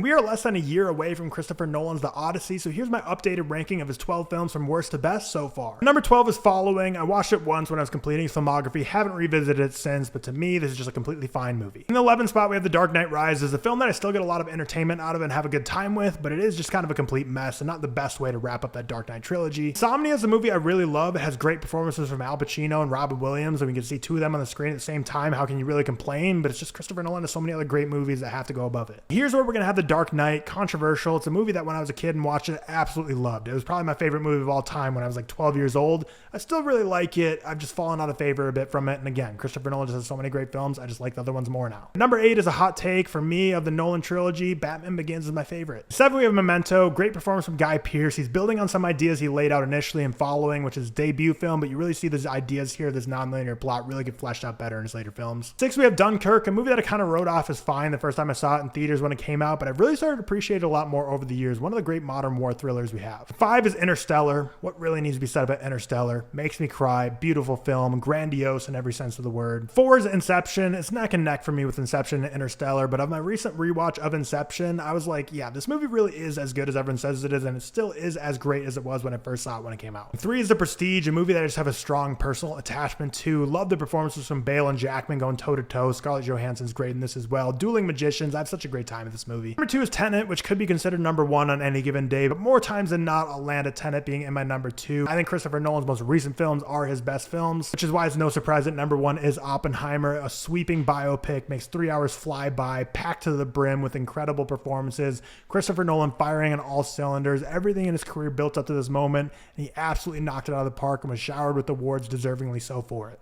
We are less than a year away from Christopher Nolan's The Odyssey, so here's my updated ranking of his 12 films from worst to best so far. Number 12 is Following. I watched it once when I was completing his filmography, haven't revisited it since, but to me, this is just a completely fine movie. In the 11th spot, we have The Dark Knight Rises, a film that I still get a lot of entertainment out of and have a good time with, but it is just kind of a complete mess and not the best way to wrap up that Dark Knight trilogy. Insomnia is a movie I really love. It has great performances from Al Pacino and Robin Williams, and we can see two of them on the screen at the same time. How can you really complain? But it's just Christopher Nolan has so many other great movies that have to go above it. Here's where we're going to have The Dark Knight. Controversial. It's a movie that when I was a kid and watched it, I absolutely loved. It was probably my favorite movie of all time when I was like 12 years old. I still really like it. I've just fallen out of favor a bit from it. And again, Christopher Nolan just has so many great films. I just like the other ones more now. Number 8 is a hot take for me of the Nolan trilogy. Batman Begins is my favorite. 7, we have Memento. Great performance from Guy Pearce. He's building on some ideas he laid out initially in Following, which is his debut film, but you really see these ideas here, this non-linear plot really get fleshed out better in his later films. 6, we have Dunkirk, a movie that I kind of wrote off as fine the first time I saw it in theaters when it came out, but I've really started to appreciate it a lot more over the years. One of the great modern war thrillers we have. 5 is Interstellar. What really needs to be said about Interstellar? Makes me cry. Beautiful film. Grandiose in every sense of the word. 4 is Inception. It's neck and neck for me with Inception and Interstellar, but of my recent rewatch of Inception, I was like, yeah, this movie really is as good as everyone says it is, and it still is as great as it was when I first saw it when it came out. 3 is The Prestige, a movie that I just have a strong personal attachment to. Love the performances from Bale and Jackman going toe-to-toe. Scarlett Johansson's great in this as well. Dueling Magicians. I have such a great time with this movie. Number 2 is Tenet, which could be considered number 1 on any given day, but more times than not, I'll land at Tenet being in my number 2. I think Christopher Nolan's most recent films are his best films, which is why it's no surprise that number 1 is Oppenheimer, a sweeping biopic, makes 3 hours fly by, packed to the brim with incredible performances. Christopher Nolan firing on all cylinders, everything in his career built up to this moment, and he absolutely knocked it out of the park and was showered with awards, deservingly so for it.